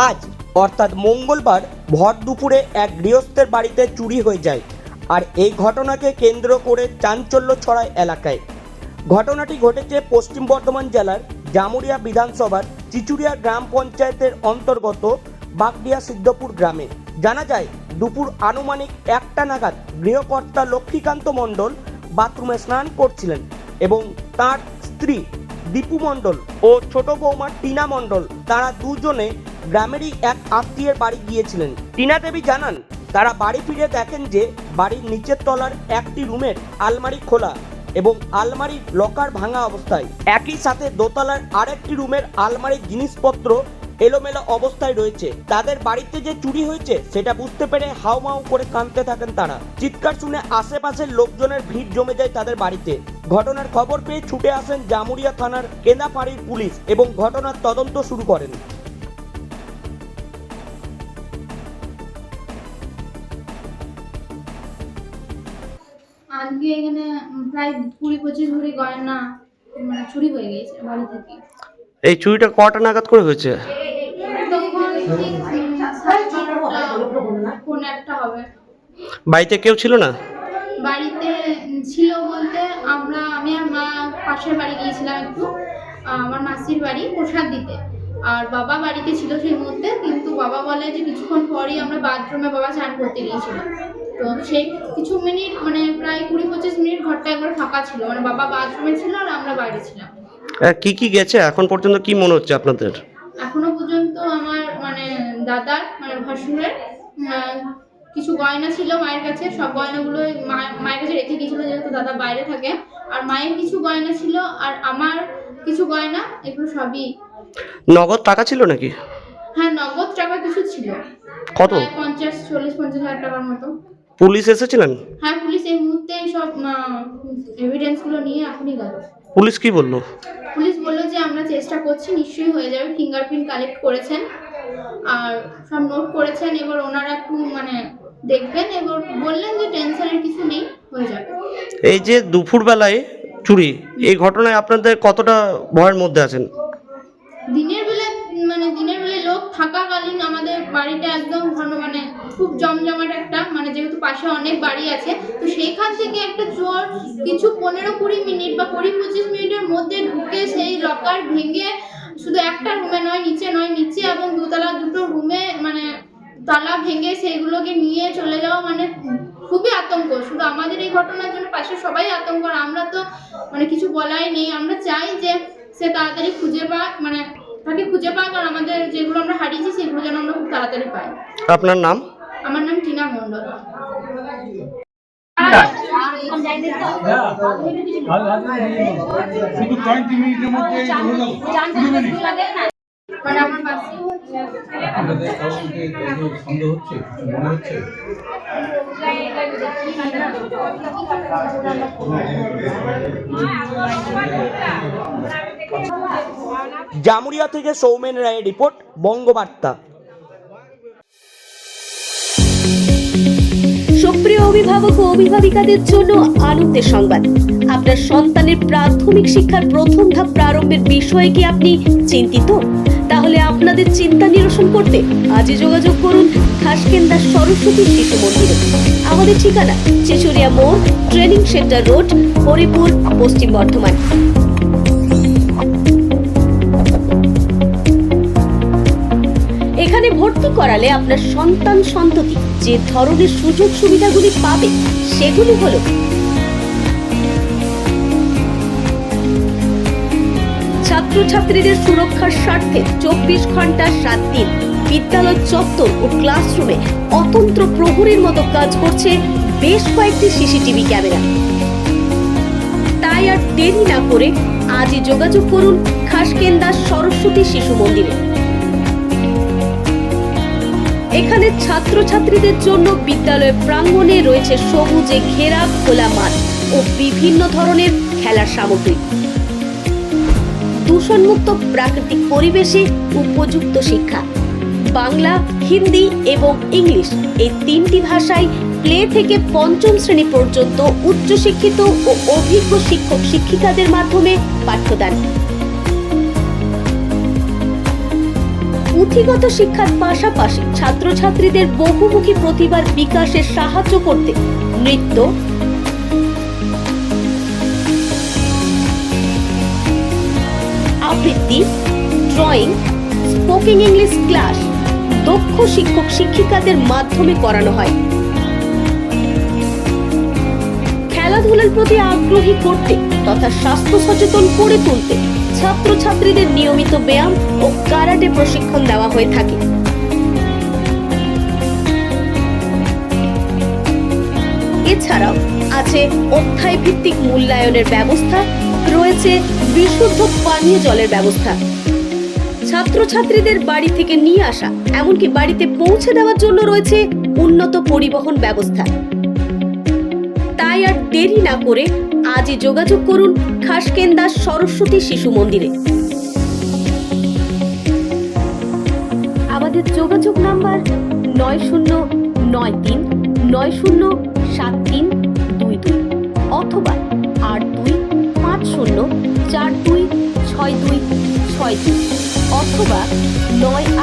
আজ অর্থাৎ মঙ্গলবার ভর দুপুরে এক গৃহস্থের বাড়িতে চুরি হয়ে যায় আর এই ঘটনাকে কেন্দ্র করে চাঞ্চল্য ছড়ায় এলাকায়। ঘটনাটি ঘটেছে পশ্চিম বর্ধমান জেলার জামুরিয়া বিধানসভার চিচুরিয়া গ্রাম পঞ্চায়েতের অন্তর্গত বাগডিয়া সিদ্ধপুর গ্রামে। জানা যায় দুপুর আনুমানিক 1টা নাগাদ গৃহকর্তা লক্ষ্মীকান্ত মণ্ডল বাথরুমে স্নান করছিলেন এবং তার স্ত্রী দীপু মণ্ডল ও ছোট বৌমা টিনা মণ্ডল তারা দুজনে গ্রামেরই এক আত্মীয়ের বাড়ি গিয়েছিলেন। টিনা দেবী জানান তারা বাড়ি ফিরে দেখেন যে বাড়ির নিচের তলার একটি রুমের আলমারি খোলা এবং আলমারির লকার ভাঙা অবস্থায়। একই সাথে দোতলার আরেকটি রুমের আলমারির জিনিসপত্র এলোমেলো অবস্থায় রয়েছে। তাদের বাড়িতে যে চুরি হয়েছে সেটা বুঝতে পেরে হাউমাউ করে কাঁদতে থাকেন তারা। চিৎকার শুনে আশেপাশের লোকজনের ভিড় জমে যায় তাদের বাড়িতে। ঘটনার খবর পেয়ে ছুটে আসেন জামুরিয়া থানার কেন্দাফাড়ির পুলিশ এবং ঘটনার তদন্ত শুরু করেন। আজকে এখানে প্রায় 20-25 ভরি গয়না মানে চুরি হয়ে গেছে বাড়ি থেকে। এই চুরিটা কটা নাগাদ করে হয়েছে? তখন ঠিক 1:30 হবে। বাড়িতে কেউ ছিল না? বাড়িতে ছিল বলতে আমি আর মা পাশের বাড়ি গিয়েছিলাম একটু, আমার মাসির বাড়ি প্রসাদ দিতে, আর বাবা বাড়িতে ছিল সেই মুহূর্তে। কিন্তু বাবা বলে যে কিছুক্ষণ পরই আমরা বাথরুমে বাবা চান করতে গিয়েছিলাম। তো সেই কিছু মিনিট মানে প্রায় 20-25 মিনিট ঘরটা একবার ফাঁকা ছিল, মানে বাবা বাথরুমে ছিল আর আমরা বাইরে ছিলাম। কি কি গেছে এখন পর্যন্ত, কি মনে হচ্ছে আপনাদের? এখনো পর্যন্ত আমার মানে দাদার মানে ভাসুরের কিছু গয়না ছিল মায়ের কাছে, সব গয়নাগুলো মায়ের কাছে রেখে গিয়েছিল যেহেতু দাদা বাইরে থাকে। আর মায়ের কিছু গয়না ছিল আর আমার কিছু গয়না, এগুলো সবই। নগদ টাকা ছিল নাকি? হ্যাঁ, নগদ টাকা কিছু ছিল। কত? 40-50 হাজার টাকার মতো। পুলিশ এসেছিলেন? হ্যাঁ, পুলিশ এই মুহূর্তে সব এভিডেন্স গুলো নিয়ে এখনই গেল। পুলিশ কি বললো? পুলিশ বললো যে আমরা চেষ্টা করছি, নিশ্চয়ই হয়ে যাবে। ফিঙ্গারপ্রিন্ট কালেক্ট করেছেন আর সব নোট করেছেন, এবার ওনারা একটু মানে দেখবেন, এবার বললেন যে টেনশনের কিছু নেই, হয়ে যাবে। এই যে দুপুর বেলায় চুরি, এই ঘটনায় আপনাদের কতটা ভয়ের মধ্যে আছেন? দিনের বেলায় লোক থাকাকালীন আমাদের বাড়িটা একদম ঘন, মানে খুব জমজমাট একটা, মানে যেহেতু পাশে অনেক বাড়ি আছে, তো সেইখান থেকে একটা চোর কিছু 15-20 মিনিট বা 20-25 মিনিটের মধ্যে ঢুকে সেই লকার ভেঙে শুধু একটা রুমে নয়, নিচে এবং দোতলা দুটো রুমে মানে তালা ভেঙে সেইগুলোকে নিয়ে চলে যাওয়া, মানে খুবই আতঙ্ক। শুধু আমাদের এই ঘটনার জন্য পাশে সবাই আতঙ্ক, আমরা তো মানে কিছু বলাই নেই। আমরা চাই যে সে তাড়াতাড়ি খুঁজে পাক, মানে তাকে খুঁজে পাক, আর আমাদের যেগুলো আমরা হারিয়েছি সেগুলো যেন আমরা খুব তাড়াতাড়ি পাই। আপনার নাম? আমার নাম টিনা মণ্ডল। মানে আমার মাসি সন্দেহ হচ্ছে, মনে হচ্ছে জামুরিয়া থেকে সৌমেন রায়ের রিপোর্ট, বঙ্গবার্তা। সুপ্রিয় অভিভাবক ও অভিভাবিকাদের জন্য আনন্দের সংবাদ। আপনার সন্তানের প্রাথমিক শিক্ষার প্রথম ধাপ প্রারম্ভের বিষয়ে কি আপনি চিন্তিত? তাহলে আপনাদের চিন্তা নিরসন করতে আজই যোগাযোগ করুন খাসকেন্দা সরস্বতী শিশু মন্দিরে। আমাদের ঠিকানা চিচুরিয়া মোড়, ট্রেনিং সেন্টার রোড, হরিপুর, পশ্চিম বর্ধমান। এখানে ভর্তি করালে আপনার সন্তান সন্ততি যে ধরনের সুযোগ সুবিধাগুলি পাবে সেগুলি হলো: ছাত্রছাত্রীদের সুরক্ষার স্বার্থে 24 ঘন্টা 7 দিন বিদ্যালয় চত্বর ও ক্লাসরুমে অতন্ত্র প্রহরীর মতো কাজ করছে বেশ কয়েকটি সিসিটিভি ক্যামেরা। তাই আর দেরি না করে আজই যোগাযোগ করুন খাসকেন্দা সরস্বতী শিশু মন্দিরে। এখানে ছাত্রছাত্রীদের জন্য বিদ্যালয় প্রাঙ্গণে রয়েছে সবুজে ঘেরা খোলা মাঠ ও বিভিন্ন ধরনের খেলার সামগ্রী। দূষণমুক্ত প্রাকৃতিক পরিবেশে উপযুক্ত শিক্ষা, বাংলা, হিন্দি এবং ইংলিশ এই 3টি ভাষায় প্লে থেকে 5ম শ্রেণী পর্যন্ত উচ্চশিক্ষিত ও অভিজ্ঞ শিক্ষক শিক্ষিকাদের মাধ্যমে পাঠ্যদান। পুঁথিগত শিক্ষার পাশাপাশি ছাত্রছাত্রীদের বহুমুখী প্রতিভার বিকাশে সাহায্য করতে নৃত্য, আবৃত্তি, ড্রয়িং, স্পোকেন ইংলিশ ক্লাস দক্ষ শিক্ষক শিক্ষিকাদের মাধ্যমে করানো হয়। খেলাধুলার প্রতি আগ্রহী করতে তথা স্বাস্থ্য সচেতন করে তুলতে ছাত্রছাত্রীদের নিয়মিত ব্যায়াম ও কারাটে প্রশিক্ষণ দেওয়া হয়ে থাকে। এছাড়াও আছে অধ্যায় ভিত্তিক মূল্যায়নের ব্যবস্থা, রয়েছে বিশুদ্ধ পানীয় জলের ব্যবস্থা। ছাত্রছাত্রীদের বাড়ি থেকে নিয়ে আসা এমনকি বাড়িতে পৌঁছে দেওয়ার জন্য রয়েছে উন্নত পরিবহন ব্যবস্থা। তাই আর দেরি না করে আজই যোগাযোগ করুন খাসকেন্দা সরস্বতী শিশু মন্দিরে। আমাদের যোগাযোগ নাম্বার 9093907322 অথবা 8250426262 অথবা 98